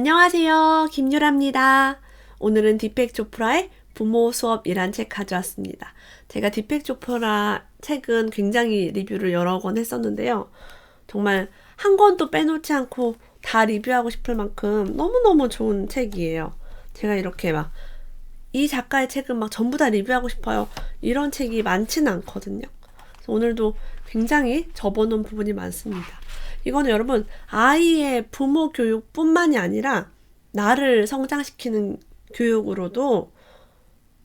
안녕하세요. 김유라입니다. 오늘은 디펙 조프라의 부모 수업이란 책 가져왔습니다. 제가 디펙 조프라 책은 굉장히 리뷰를 여러 권 했었는데요. 정말 한 권도 빼놓지 않고 다 리뷰하고 싶을 만큼 너무너무 좋은 책이에요. 제가 이렇게 이 작가의 책은 전부 다 리뷰하고 싶어요. 이런 책이 많지는 않거든요. 그래서 오늘도 굉장히 접어놓은 부분이 많습니다. 이거는 여러분 아이의 부모 교육뿐만이 아니라 나를 성장시키는 교육으로도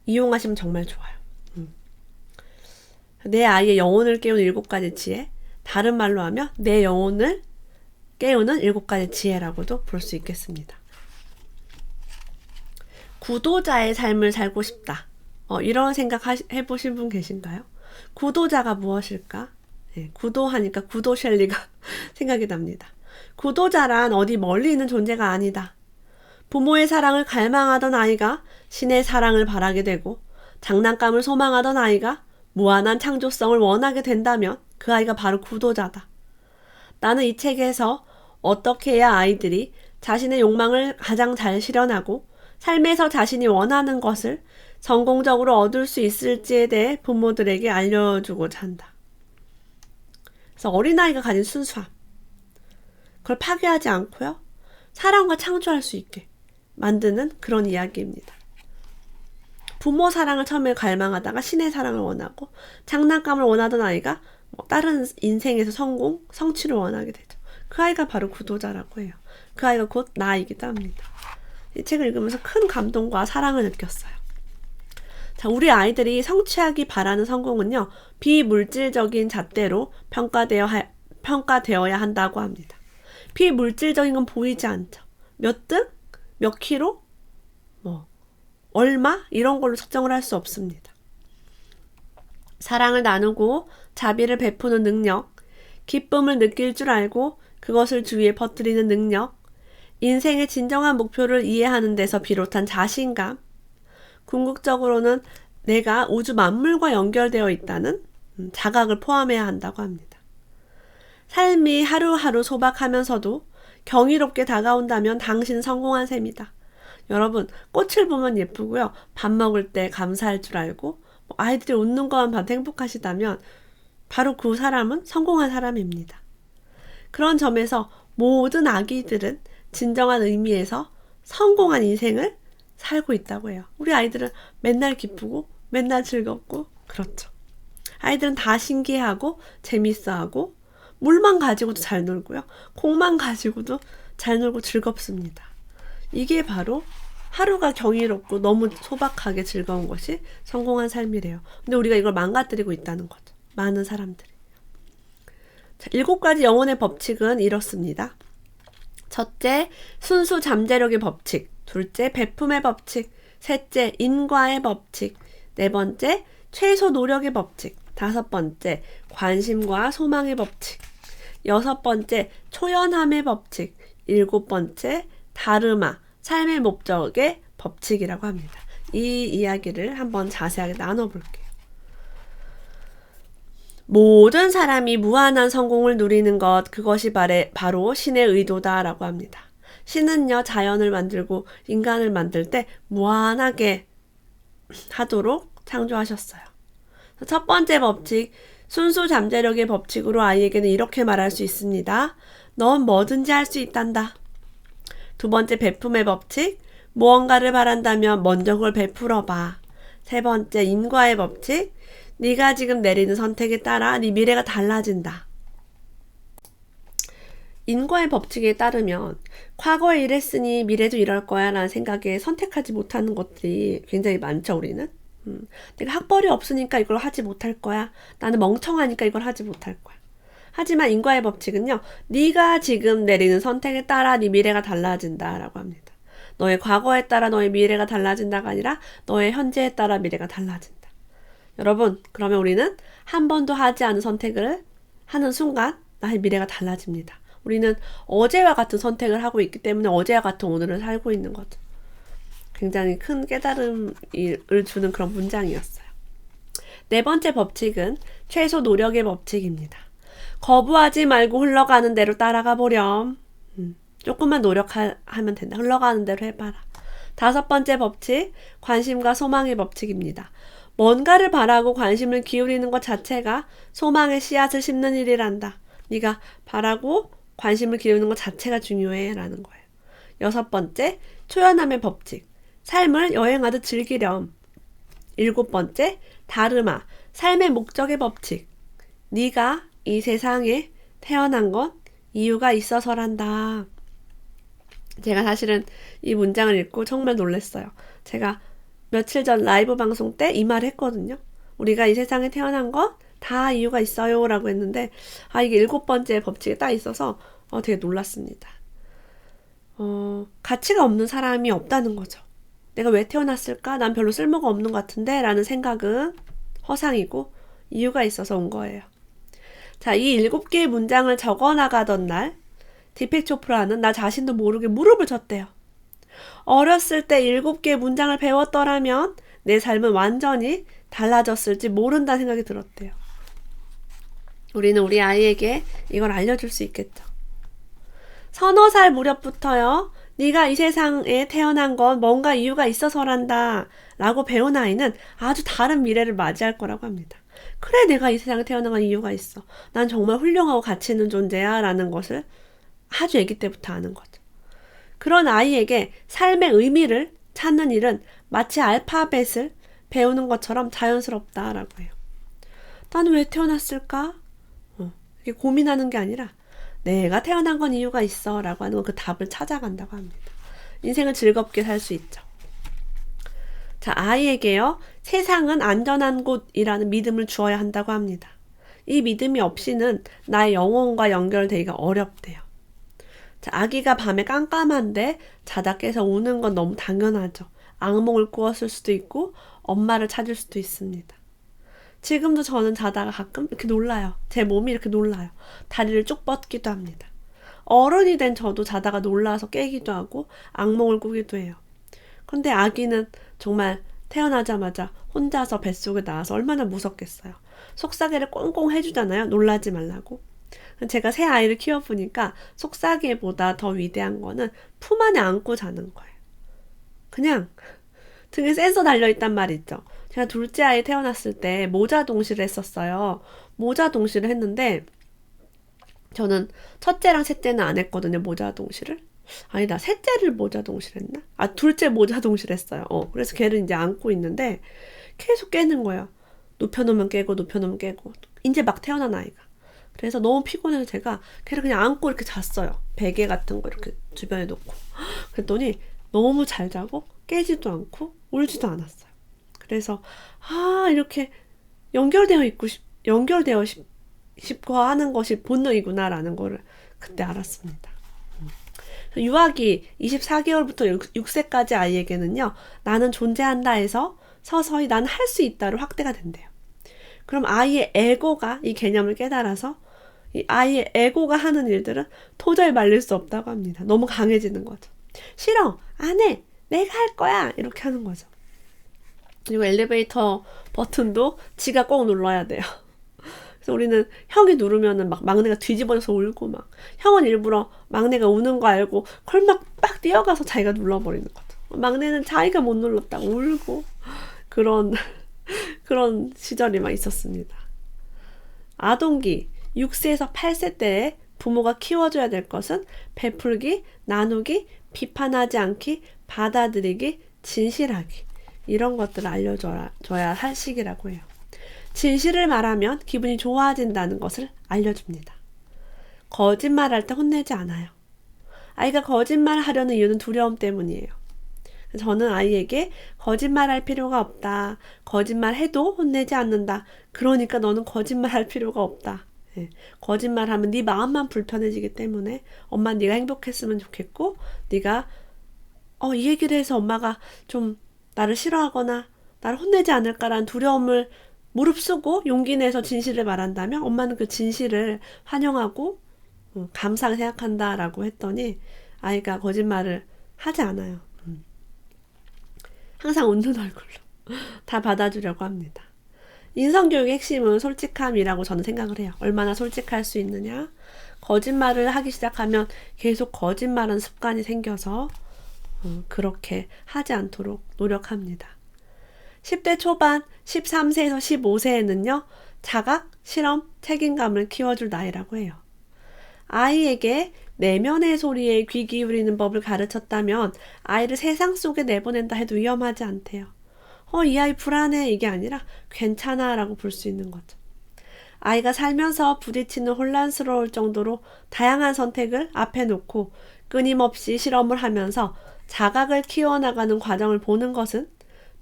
이용하시면 정말 좋아요. 내 아이의 영혼을 깨우는 7가지 지혜, 다른 말로 하면 내 영혼을 깨우는 7가지 지혜라고도 볼 수 있겠습니다. 구도자의 삶을 살고 싶다. 이런 생각 해보신 분 계신가요? 구도자가 무엇일까? 구도하니까 구도 셸리가 생각이 납니다. 구도자란 어디 멀리 있는 존재가 아니다. 부모의 사랑을 갈망하던 아이가 신의 사랑을 바라게 되고 장난감을 소망하던 아이가 무한한 창조성을 원하게 된다면 그 아이가 바로 구도자다. 나는 이 책에서 어떻게 해야 아이들이 자신의 욕망을 가장 잘 실현하고 삶에서 자신이 원하는 것을 성공적으로 얻을 수 있을지에 대해 부모들에게 알려주고자 한다. 그래서 어린아이가 가진 순수함, 그걸 파괴하지 않고요, 사랑과 창조할 수 있게 만드는 그런 이야기입니다. 부모 사랑을 처음에 갈망하다가 신의 사랑을 원하고 장난감을 원하던 아이가 다른 인생에서 성공, 성취를 원하게 되죠. 그 아이가 바로 구도자라고 해요. 그 아이가 곧 나이기도 합니다. 이 책을 읽으면서 큰 감동과 사랑을 느꼈어요. 자, 우리 아이들이 성취하기 바라는 성공은요, 비물질적인 잣대로 평가되어야 한다고 합니다. 비물질적인 건 보이지 않죠. 몇 등? 몇 킬로? 얼마? 이런 걸로 측정을 할 수 없습니다. 사랑을 나누고 자비를 베푸는 능력, 기쁨을 느낄 줄 알고 그것을 주위에 퍼뜨리는 능력, 인생의 진정한 목표를 이해하는 데서 비롯한 자신감, 궁극적으로는 내가 우주 만물과 연결되어 있다는 자각을 포함해야 한다고 합니다. 삶이 하루하루 소박하면서도 경이롭게 다가온다면 당신은 성공한 셈이다. 여러분, 꽃을 보면 예쁘고요. 밥 먹을 때 감사할 줄 알고 아이들이 웃는 것만 봐도 행복하시다면 바로 그 사람은 성공한 사람입니다. 그런 점에서 모든 아기들은 진정한 의미에서 성공한 인생을 살고 있다고 해요. 우리 아이들은 맨날 기쁘고 맨날 즐겁고 그렇죠. 아이들은 다 신기해하고 재밌어하고 물만 가지고도 잘 놀고요. 공만 가지고도 잘 놀고 즐겁습니다. 이게 바로 하루가 경이롭고 너무 소박하게 즐거운 것이 성공한 삶이래요. 근데 우리가 이걸 망가뜨리고 있다는 거죠. 많은 사람들이. 자, 7가지 영혼의 법칙은 이렇습니다. 첫째, 순수 잠재력의 법칙. 둘째, 베품의 법칙. 셋째, 인과의 법칙. 네 번째, 최소 노력의 법칙. 다섯 번째, 관심과 소망의 법칙. 여섯 번째, 초연함의 법칙. 일곱 번째, 다르마, 삶의 목적의 법칙이라고 합니다. 이 이야기를 한번 자세하게 나눠볼게요. 모든 사람이 무한한 성공을 누리는 것, 그것이 바로 신의 의도다라고 합니다. 신은요, 자연을 만들고 인간을 만들 때 무한하게 하도록 창조하셨어요. 첫 번째 법칙, 순수 잠재력의 법칙으로 아이에게는 이렇게 말할 수 있습니다. 넌 뭐든지 할 수 있단다. 두 번째, 베품의 법칙, 무언가를 바란다면 먼저 그걸 베풀어봐. 세 번째, 인과의 법칙, 네가 지금 내리는 선택에 따라 네 미래가 달라진다. 인과의 법칙에 따르면 과거에 이랬으니 미래도 이럴 거야 라는 생각에 선택하지 못하는 것들이 굉장히 많죠, 우리는. 내가 학벌이 없으니까 이걸 하지 못할 거야. 나는 멍청하니까 이걸 하지 못할 거야. 하지만 인과의 법칙은요, 네가 지금 내리는 선택에 따라 네 미래가 달라진다라고 합니다. 너의 과거에 따라 너의 미래가 달라진다가 아니라 너의 현재에 따라 미래가 달라진다. 여러분, 그러면 우리는 한 번도 하지 않은 선택을 하는 순간 나의 미래가 달라집니다. 우리는 어제와 같은 선택을 하고 있기 때문에 어제와 같은 오늘을 살고 있는 거죠. 굉장히 큰 깨달음을 주는 그런 문장이었어요. 네 번째 법칙은 최소 노력의 법칙입니다. 거부하지 말고 흘러가는 대로 따라가 보렴. 조금만 노력하면 된다. 흘러가는 대로 해봐라. 5번째 법칙, 관심과 소망의 법칙입니다. 뭔가를 바라고 관심을 기울이는 것 자체가 소망의 씨앗을 심는 일이란다. 네가 바라고 관심을 기울이는 것 자체가 중요해 라는 거예요. 6번째, 초연함의 법칙. 삶을 여행하듯 즐기렴. 7번째, 다르마. 삶의 목적의 법칙. 네가 이 세상에 태어난 건 이유가 있어서란다. 제가 사실은 이 문장을 읽고 정말 놀랐어요. 제가 며칠 전 라이브 방송 때 이 말을 했거든요. 우리가 이 세상에 태어난 건 다 이유가 있어요 라고 했는데 이게 7번째 법칙에 딱 있어서 되게 놀랐습니다. 가치가 없는 사람이 없다는 거죠. 내가 왜 태어났을까? 난 별로 쓸모가 없는 것 같은데 라는 생각은 허상이고 이유가 있어서 온 거예요. 자, 이 7개의 문장을 적어나가던 날 디펙 초프라는 나 자신도 모르게 무릎을 쳤대요. 어렸을 때 7개의 문장을 배웠더라면 내 삶은 완전히 달라졌을지 모른다는 생각이 들었대요. 우리는 우리 아이에게 이걸 알려줄 수 있겠죠. 서너 살 무렵부터요. 네가 이 세상에 태어난 건 뭔가 이유가 있어서란다 라고 배운 아이는 아주 다른 미래를 맞이할 거라고 합니다. 그래, 내가 이 세상에 태어난 건 이유가 있어. 난 정말 훌륭하고 가치 있는 존재야 라는 것을 아주 아기 때부터 아는 거죠. 그런 아이에게 삶의 의미를 찾는 일은 마치 알파벳을 배우는 것처럼 자연스럽다라고 해요. 나는 왜 태어났을까? 이게 고민하는 게 아니라 내가 태어난 건 이유가 있어 라고 하는 건 그 답을 찾아간다고 합니다. 인생을 즐겁게 살 수 있죠. 자, 아이에게요. 세상은 안전한 곳이라는 믿음을 주어야 한다고 합니다. 이 믿음이 없이는 나의 영혼과 연결되기가 어렵대요. 자, 아기가 밤에 깜깜한데 자다 깨서 우는 건 너무 당연하죠. 악몽을 꾸었을 수도 있고 엄마를 찾을 수도 있습니다. 지금도 저는 자다가 가끔 이렇게 놀라요. 제 몸이 이렇게 놀라요. 다리를 쭉 뻗기도 합니다. 어른이 된 저도 자다가 놀라서 깨기도 하고 악몽을 꾸기도 해요. 그런데 아기는 정말 태어나자마자 혼자서 뱃속에 나와서 얼마나 무섭겠어요. 속삭이를 꽁꽁 해주잖아요. 놀라지 말라고. 제가 새 아이를 키워보니까 속삭이보다 더 위대한 거는 품 안에 안고 자는 거예요. 그냥 등에 센서 달려있단 말 있죠. 제가 둘째 아이 태어났을 때 모자 동시를 했었어요. 모자 동시를 했는데 저는 첫째랑 셋째는 안 했거든요. 모자 동시를. 아니다. 셋째를 모자 동시를 했나? 둘째 모자 동시를 했어요. 그래서 걔를 이제 안고 있는데 계속 깨는 거예요. 눕혀놓으면 깨고 눕혀놓으면 깨고. 이제 막 태어난 아이가. 그래서 너무 피곤해서 제가 걔를 그냥 안고 이렇게 잤어요. 베개 같은 거 이렇게 주변에 놓고. 그랬더니 너무 잘 자고 깨지도 않고 울지도 않았어요. 그래서 이렇게 연결되어 싶고 하는 것이 본능이구나라는 거를 그때 알았습니다. 유아기 24개월부터 6세까지 아이에게는요. 나는 존재한다 해서 서서히 나는 할 수 있다로 확대가 된대요. 그럼 아이의 에고가 이 개념을 깨달아서 이 아이의 에고가 하는 일들은 도저히 말릴 수 없다고 합니다. 너무 강해지는 거죠. 싫어, 안 해, 내가 할 거야 이렇게 하는 거죠. 그리고 엘리베이터 버튼도 지가 꼭 눌러야 돼요. 그래서 우리는 형이 누르면은 막 막내가 뒤집어져서 울고 막 형은 일부러 막내가 우는 거 알고 콜막 빡 뛰어가서 자기가 눌러버리는 거죠. 막내는 자기가 못 눌렀다고 울고 그런 시절이 막 있었습니다. 아동기 6세에서 8세 때에 부모가 키워줘야 될 것은 베풀기, 나누기, 비판하지 않기, 받아들이기, 진실하기 이런 것들을 알려줘야 할 시기라고 해요. 진실을 말하면 기분이 좋아진다는 것을 알려줍니다. 거짓말할 때 혼내지 않아요. 아이가 거짓말하려는 이유는 두려움 때문이에요. 저는 아이에게 거짓말할 필요가 없다. 거짓말해도 혼내지 않는다. 그러니까 너는 거짓말할 필요가 없다. 거짓말하면 네 마음만 불편해지기 때문에 엄마 네가 행복했으면 좋겠고 네가 이 얘기를 해서 엄마가 좀 나를 싫어하거나 나를 혼내지 않을까라는 두려움을 무릅쓰고 용기 내서 진실을 말한다면 엄마는 그 진실을 환영하고 감사하게 생각한다라고 했더니 아이가 거짓말을 하지 않아요. 항상 웃는 얼굴로 다 받아주려고 합니다. 인성교육의 핵심은 솔직함이라고 저는 생각을 해요. 얼마나 솔직할 수 있느냐, 거짓말을 하기 시작하면 계속 거짓말하는 습관이 생겨서 그렇게 하지 않도록 노력합니다. 10대 초반 13세에서 15세에는요. 자각, 실험, 책임감을 키워줄 나이라고 해요. 아이에게 내면의 소리에 귀 기울이는 법을 가르쳤다면 아이를 세상 속에 내보낸다 해도 위험하지 않대요. 이 아이 불안해 이게 아니라 괜찮아 라고 볼 수 있는 거죠. 아이가 살면서 부딪히는 혼란스러울 정도로 다양한 선택을 앞에 놓고 끊임없이 실험을 하면서 자각을 키워나가는 과정을 보는 것은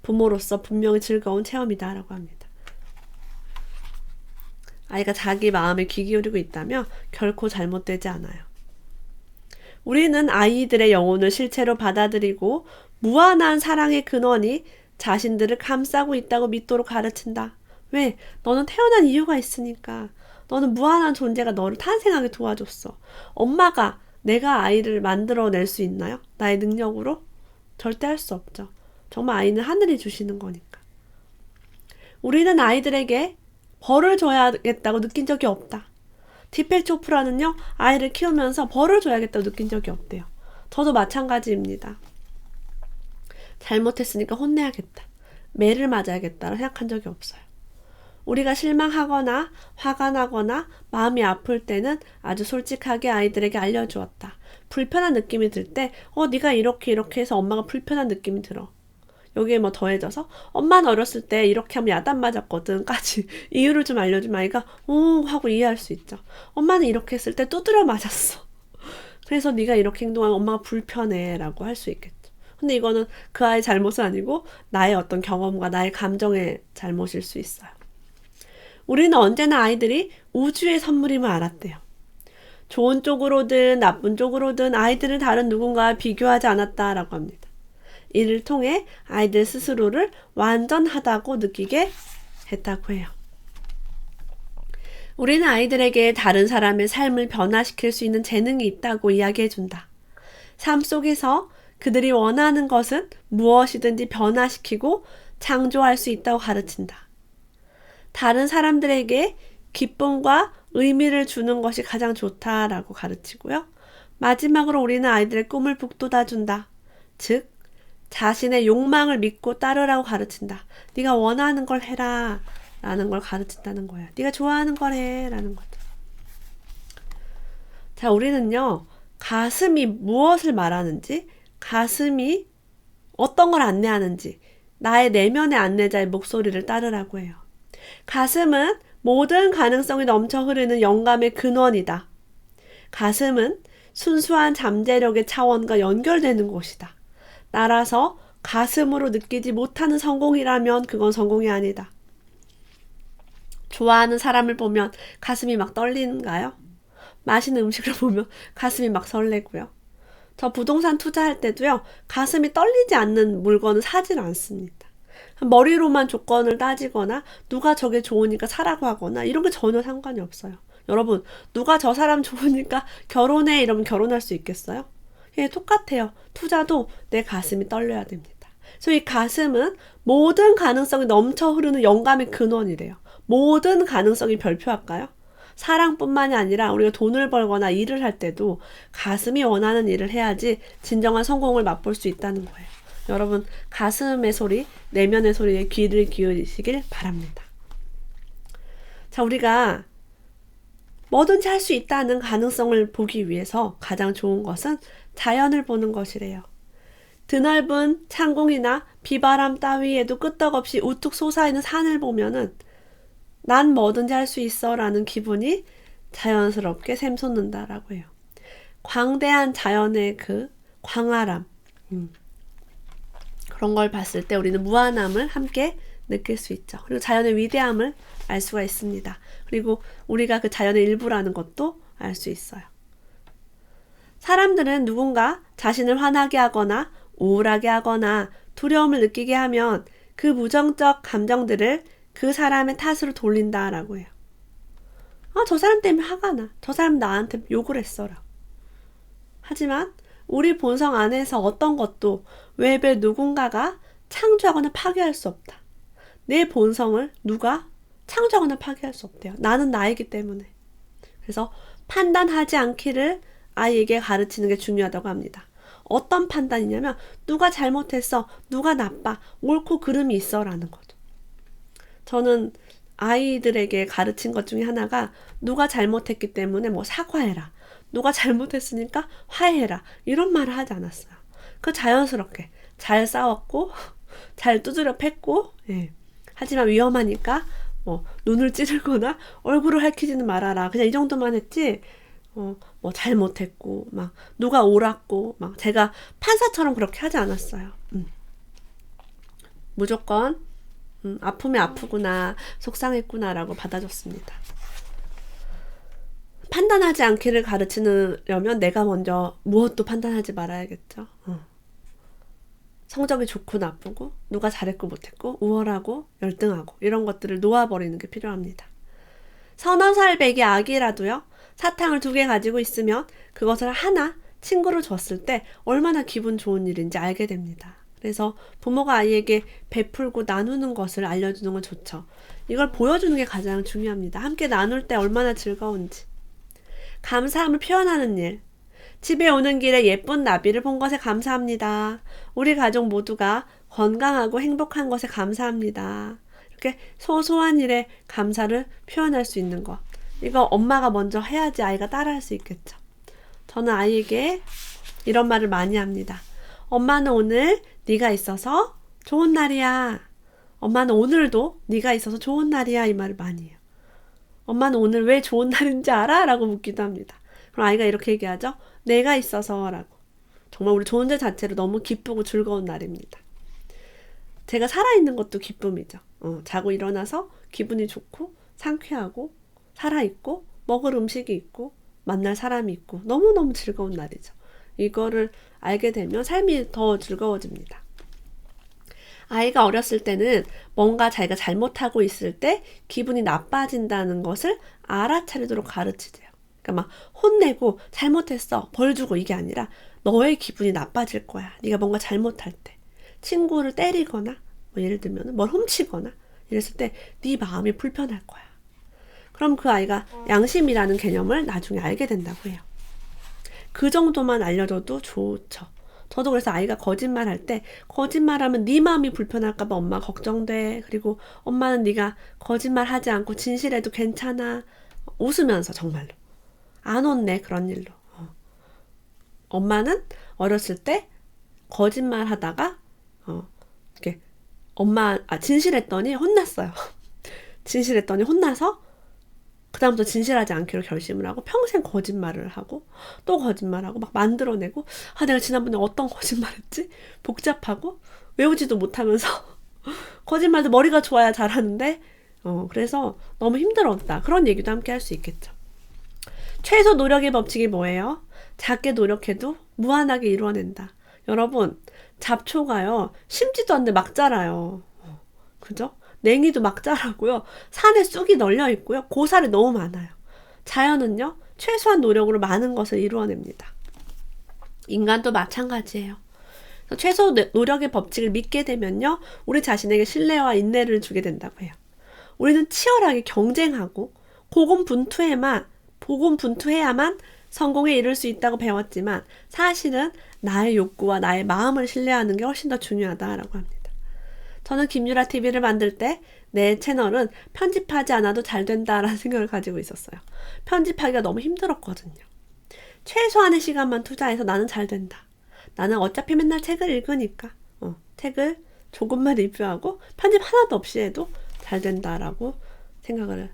부모로서 분명히 즐거운 체험이다 라고 합니다. 아이가 자기 마음에 귀 기울이고 있다면 결코 잘못되지 않아요. 우리는 아이들의 영혼을 실체로 받아들이고 무한한 사랑의 근원이 자신들을 감싸고 있다고 믿도록 가르친다. 왜? 너는 태어난 이유가 있으니까. 너는 무한한 존재가 너를 탄생하게 도와줬어. 엄마가 내가 아이를 만들어낼 수 있나요? 나의 능력으로? 절대 할 수 없죠. 정말 아이는 하늘이 주시는 거니까. 우리는 아이들에게 벌을 줘야겠다고 느낀 적이 없다. 디펙 초프라는요, 아이를 키우면서 벌을 줘야겠다고 느낀 적이 없대요. 저도 마찬가지입니다. 잘못했으니까 혼내야겠다. 매를 맞아야겠다라고 생각한 적이 없어요. 우리가 실망하거나 화가 나거나 마음이 아플 때는 아주 솔직하게 아이들에게 알려주었다. 불편한 느낌이 들 때 네가 이렇게 해서 엄마가 불편한 느낌이 들어. 여기에 뭐 더해져서 엄마는 어렸을 때 이렇게 하면 야단 맞았거든 까지 이유를 좀 알려주면 아이가 하고 이해할 수 있죠. 엄마는 이렇게 했을 때 두드려 맞았어. 그래서 네가 이렇게 행동하면 엄마가 불편해 라고 할 수 있겠죠. 근데 이거는 그 아이의 잘못은 아니고 나의 어떤 경험과 나의 감정의 잘못일 수 있어요. 우리는 언제나 아이들이 우주의 선물임을 알았대요. 좋은 쪽으로든 나쁜 쪽으로든 아이들은 다른 누군가와 비교하지 않았다라고 합니다. 이를 통해 아이들 스스로를 완전하다고 느끼게 했다고 해요. 우리는 아이들에게 다른 사람의 삶을 변화시킬 수 있는 재능이 있다고 이야기해준다. 삶 속에서 그들이 원하는 것은 무엇이든지 변화시키고 창조할 수 있다고 가르친다. 다른 사람들에게 기쁨과 의미를 주는 것이 가장 좋다라고 가르치고요. 마지막으로 우리는 아이들의 꿈을 북돋아준다. 즉, 자신의 욕망을 믿고 따르라고 가르친다. 네가 원하는 걸 해라 라는 걸 가르친다는 거예요. 네가 좋아하는 걸 해 라는 거죠. 자, 우리는요. 가슴이 무엇을 말하는지, 가슴이 어떤 걸 안내하는지 나의 내면의 안내자의 목소리를 따르라고 해요. 가슴은 모든 가능성이 넘쳐 흐르는 영감의 근원이다. 가슴은 순수한 잠재력의 차원과 연결되는 곳이다. 따라서 가슴으로 느끼지 못하는 성공이라면 그건 성공이 아니다. 좋아하는 사람을 보면 가슴이 막 떨리는가요? 맛있는 음식을 보면 가슴이 막 설레고요. 저 부동산 투자할 때도요. 가슴이 떨리지 않는 물건은 사질 않습니다. 머리로만 조건을 따지거나 누가 저게 좋으니까 사라고 하거나 이런 게 전혀 상관이 없어요. 여러분, 누가 저 사람 좋으니까 결혼해 이러면 결혼할 수 있겠어요? 예, 똑같아요. 투자도 내 가슴이 떨려야 됩니다. 그래서 이 가슴은 모든 가능성이 넘쳐 흐르는 영감의 근원이래요. 모든 가능성이 별표할까요? 사랑뿐만이 아니라 우리가 돈을 벌거나 일을 할 때도 가슴이 원하는 일을 해야지 진정한 성공을 맛볼 수 있다는 거예요. 여러분, 가슴의 소리, 내면의 소리에 귀를 기울이시길 바랍니다. 자, 우리가 뭐든지 할 수 있다는 가능성을 보기 위해서 가장 좋은 것은 자연을 보는 것이래요. 드넓은 창공이나 비바람 따위에도 끄떡없이 우뚝 솟아있는 산을 보면은 난 뭐든지 할 수 있어 라는 기분이 자연스럽게 샘솟는다라고 해요. 광대한 자연의 그 광활함, 그런 걸 봤을 때 우리는 무한함을 함께 느낄 수 있죠. 그리고 자연의 위대함을 알 수가 있습니다. 그리고 우리가 그 자연의 일부라는 것도 알 수 있어요. 사람들은 누군가 자신을 화나게 하거나 우울하게 하거나 두려움을 느끼게 하면 그 부정적 감정들을 그 사람의 탓으로 돌린다라고 해요. 저 사람 때문에 화가 나. 저 사람 나한테 욕을 했어라. 하지만 우리 본성 안에서 어떤 것도 외부의 누군가가 창조하거나 파괴할 수 없다. 내 본성을 누가 창조하거나 파괴할 수 없대요. 나는 나이기 때문에. 그래서 판단하지 않기를 아이에게 가르치는 게 중요하다고 합니다. 어떤 판단이냐면 누가 잘못했어, 누가 나빠, 옳고 그름이 있어 라는 거죠. 저는 아이들에게 가르친 것 중에 하나가 누가 잘못했기 때문에 뭐 사과해라, 누가 잘못했으니까 화해해라 이런 말을 하지 않았어요. 그 자연스럽게 잘 싸웠고 잘 두드려 팼고 하지만 위험하니까 뭐 눈을 찌르거나 얼굴을 핥히지는 말아라 그냥 이 정도만 했지 뭐 잘못했고 막 누가 옳았고 막 제가 판사처럼 그렇게 하지 않았어요. 무조건 아프면 아프구나 속상했구나라고 받아줬습니다. 판단하지 않기를 가르치려면 내가 먼저 무엇도 판단하지 말아야겠죠. 성적이 좋고 나쁘고 누가 잘했고 못했고 우월하고 열등하고 이런 것들을 놓아버리는 게 필요합니다. 서너 살 배기 아기라도요. 사탕을 2개 가지고 있으면 그것을 하나 친구를 줬을 때 얼마나 기분 좋은 일인지 알게 됩니다. 그래서 부모가 아이에게 베풀고 나누는 것을 알려주는 건 좋죠. 이걸 보여주는 게 가장 중요합니다. 함께 나눌 때 얼마나 즐거운지. 감사함을 표현하는 일. 집에 오는 길에 예쁜 나비를 본 것에 감사합니다. 우리 가족 모두가 건강하고 행복한 것에 감사합니다. 이렇게 소소한 일에 감사를 표현할 수 있는 것. 이거 엄마가 먼저 해야지 아이가 따라할 수 있겠죠. 저는 아이에게 이런 말을 많이 합니다. 엄마는 오늘 네가 있어서 좋은 날이야. 엄마는 오늘도 네가 있어서 좋은 날이야. 이 말을 많이 해요. 엄마는 오늘 왜 좋은 날인지 알아? 라고 묻기도 합니다. 그럼 아이가 이렇게 얘기하죠. 내가 있어서 라고. 정말 우리 존재 자체로 너무 기쁘고 즐거운 날입니다. 제가 살아있는 것도 기쁨이죠. 자고 일어나서 기분이 좋고 상쾌하고 살아있고 먹을 음식이 있고 만날 사람이 있고 너무너무 즐거운 날이죠. 이거를 알게 되면 삶이 더 즐거워집니다. 아이가 어렸을 때는 뭔가 자기가 잘못하고 있을 때 기분이 나빠진다는 것을 알아차리도록 가르치세요. 그러니까 막 혼내고 잘못했어 벌 주고 이게 아니라 너의 기분이 나빠질 거야. 네가 뭔가 잘못할 때 친구를 때리거나 뭐 예를 들면 뭘 훔치거나 이랬을 때 네 마음이 불편할 거야. 그럼 그 아이가 양심이라는 개념을 나중에 알게 된다고 해요. 그 정도만 알려줘도 좋죠. 저도 그래서 아이가 거짓말할 때 거짓말하면 네 마음이 불편할까 봐 엄마 걱정돼. 그리고 엄마는 네가 거짓말하지 않고 진실해도 괜찮아. 웃으면서 정말로. 안 혼내 그런 일로. 엄마는 어렸을 때 거짓말하다가 이렇게 진실했더니 혼났어요. 진실했더니 혼나서 그 다음부터 진실하지 않기로 결심을 하고 평생 거짓말을 하고 또 거짓말하고 막 만들어내고 내가 지난번에 어떤 거짓말했지? 복잡하고 외우지도 못하면서 거짓말도 머리가 좋아야 잘하는데 그래서 너무 힘들었다. 그런 얘기도 함께 할 수 있겠죠. 최소 노력의 법칙이 뭐예요? 작게 노력해도 무한하게 이루어낸다. 여러분 잡초가요 심지도 않는데 막 자라요. 그죠? 냉이도 막 자라고요. 산에 쑥이 널려 있고요. 고사리 너무 많아요. 자연은요. 최소한 노력으로 많은 것을 이루어냅니다. 인간도 마찬가지예요. 최소 노력의 법칙을 믿게 되면요. 우리 자신에게 신뢰와 인내를 주게 된다고 해요. 우리는 치열하게 경쟁하고 고군분투해야만 성공에 이를 수 있다고 배웠지만 사실은 나의 욕구와 나의 마음을 신뢰하는 게 훨씬 더 중요하다라고 합니다. 저는 김유라 TV를 만들 때 내 채널은 편집하지 않아도 잘 된다라는 생각을 가지고 있었어요. 편집하기가 너무 힘들었거든요. 최소한의 시간만 투자해서 나는 잘 된다. 나는 어차피 맨날 책을 읽으니까 책을 조금만 리뷰하고 편집 하나도 없이 해도 잘 된다라고 생각을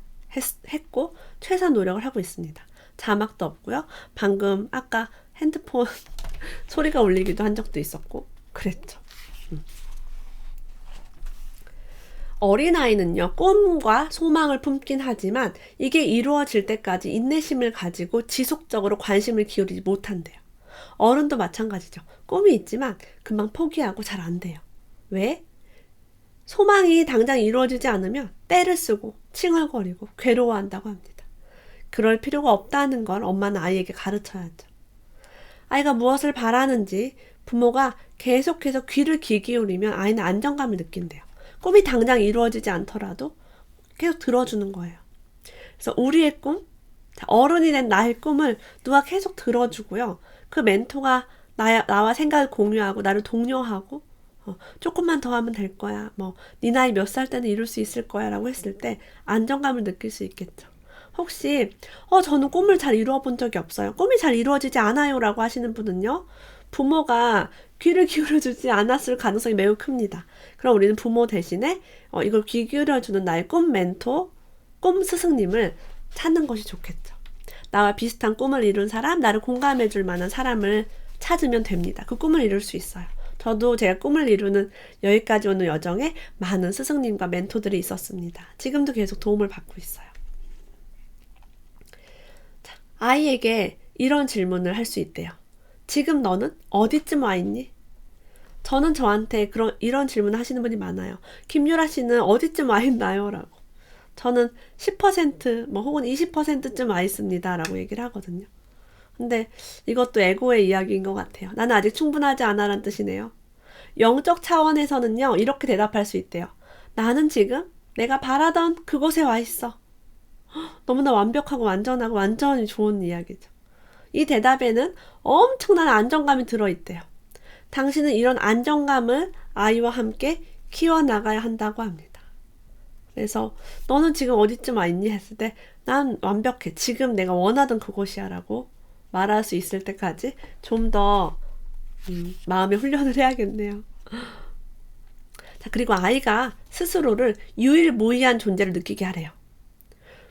했고 최소한 노력을 하고 있습니다. 자막도 없고요. 방금 아까 핸드폰 소리가 울리기도 한 적도 있었고 그랬죠. 어린아이는요. 꿈과 소망을 품긴 하지만 이게 이루어질 때까지 인내심을 가지고 지속적으로 관심을 기울이지 못한대요. 어른도 마찬가지죠. 꿈이 있지만 금방 포기하고 잘 안 돼요. 왜? 소망이 당장 이루어지지 않으면 떼를 쓰고 칭얼거리고 괴로워한다고 합니다. 그럴 필요가 없다는 걸 엄마는 아이에게 가르쳐야죠. 아이가 무엇을 바라는지 부모가 계속해서 귀를 기울이면 아이는 안정감을 느낀대요. 꿈이 당장 이루어지지 않더라도 계속 들어주는 거예요. 그래서 우리의 꿈, 자, 어른이 된 나의 꿈을 누가 계속 들어주고요. 그 멘토가 나와 생각을 공유하고 나를 독려하고 조금만 더 하면 될 거야. 네 나이 몇 살 때는 이룰 수 있을 거야 라고 했을 때 안정감을 느낄 수 있겠죠. 혹시 저는 꿈을 잘 이루어 본 적이 없어요. 꿈이 잘 이루어지지 않아요 라고 하시는 분은요. 부모가 귀를 기울여주지 않았을 가능성이 매우 큽니다. 그럼 우리는 부모 대신에 이걸 귀 기울여주는 나의 꿈 멘토, 꿈 스승님을 찾는 것이 좋겠죠. 나와 비슷한 꿈을 이룬 사람, 나를 공감해줄 만한 사람을 찾으면 됩니다. 그 꿈을 이룰 수 있어요. 저도 제가 꿈을 이루는 여기까지 오는 여정에 많은 스승님과 멘토들이 있었습니다. 지금도 계속 도움을 받고 있어요. 자, 아이에게 이런 질문을 할 수 있대요. 지금 너는 어디쯤 와 있니? 저는 저한테 이런 질문 하시는 분이 많아요. 김유라 씨는 어디쯤 와 있나요? 라고. 저는 10% 혹은 20%쯤 와 있습니다. 라고 얘기를 하거든요. 근데 이것도 에고의 이야기인 것 같아요. 나는 아직 충분하지 않아 라는 뜻이네요. 영적 차원에서는요. 이렇게 대답할 수 있대요. 나는 지금 내가 바라던 그곳에 와 있어. 너무나 완벽하고 완전하고 완전히 좋은 이야기죠. 이 대답에는 엄청난 안정감이 들어있대요. 당신은 이런 안정감을 아이와 함께 키워나가야 한다고 합니다. 그래서 너는 지금 어디쯤 와 있니? 했을 때 난 완벽해. 지금 내가 원하던 그곳이야 라고 말할 수 있을 때까지 좀 더 마음의 훈련을 해야겠네요. 자, 그리고 아이가 스스로를 유일무이한 존재를 느끼게 하래요.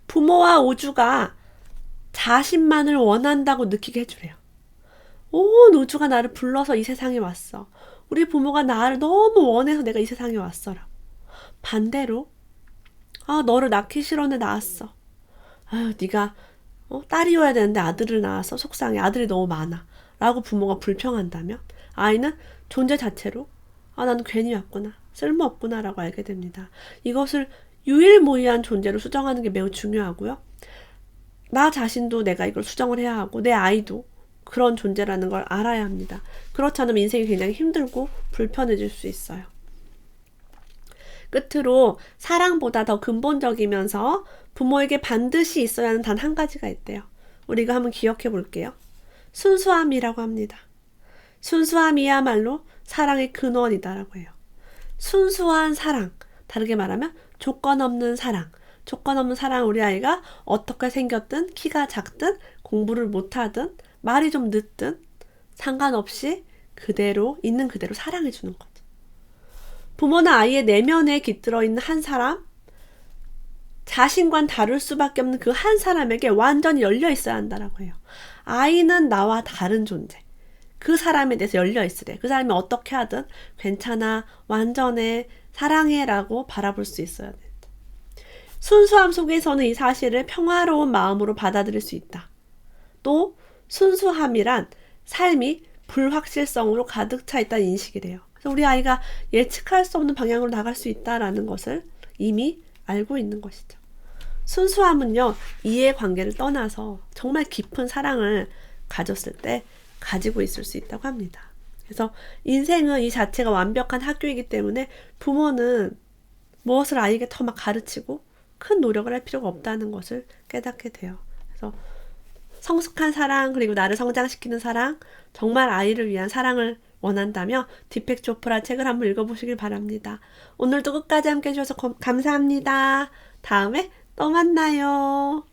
부모와 우주가 자신만을 원한다고 느끼게 해주래요. 온 우주가 나를 불러서 이 세상에 왔어. 우리 부모가 나를 너무 원해서 내가 이 세상에 왔어라. 반대로 너를 낳기 싫었는데 낳았어. 아유, 네가 딸이어야 되는데 아들을 낳아서 속상해. 아들이 너무 많아. 라고 부모가 불평한다면 아이는 존재 자체로 나는 괜히 왔구나. 쓸모없구나 라고 알게 됩니다. 이것을 유일무이한 존재로 수정하는 게 매우 중요하고요. 나 자신도 내가 이걸 수정을 해야 하고 내 아이도 그런 존재라는 걸 알아야 합니다. 그렇지 않으면 인생이 굉장히 힘들고 불편해질 수 있어요. 끝으로 사랑보다 더 근본적이면서 부모에게 반드시 있어야 하는 단 한 가지가 있대요. 우리가 한번 기억해 볼게요. 순수함이라고 합니다. 순수함이야말로 사랑의 근원이다라고 해요. 순수한 사랑, 다르게 말하면 조건 없는 사랑. 조건 없는 사랑, 우리 아이가 어떻게 생겼든 키가 작든 공부를 못하든 말이 좀 늦든 상관없이 그대로 있는 그대로 사랑해 주는 거죠. 부모나 아이의 내면에 깃들어 있는 한 사람, 자신과는 다를 수밖에 없는 그 한 사람에게 완전히 열려 있어야 한다라고 해요. 아이는 나와 다른 존재. 그 사람에 대해서 열려 있으래. 그 사람이 어떻게 하든 괜찮아, 완전해, 사랑해 라고 바라볼 수 있어야 된다. 순수함 속에서는 이 사실을 평화로운 마음으로 받아들일 수 있다. 또 순수함이란 삶이 불확실성으로 가득 차 있다는 인식이래요. 그래서 우리 아이가 예측할 수 없는 방향으로 나갈 수 있다라는 것을 이미 알고 있는 것이죠. 순수함은요, 이해관계를 떠나서 정말 깊은 사랑을 가졌을 때 가지고 있을 수 있다고 합니다. 그래서 인생은 이 자체가 완벽한 학교이기 때문에 부모는 무엇을 아이에게 더 막 가르치고 큰 노력을 할 필요가 없다는 것을 깨닫게 돼요. 그래서 성숙한 사랑, 그리고 나를 성장시키는 사랑, 정말 아이를 위한 사랑을 원한다면 디펙 조프라 책을 한번 읽어보시길 바랍니다. 오늘도 끝까지 함께 해주셔서 감사합니다. 다음에 또 만나요.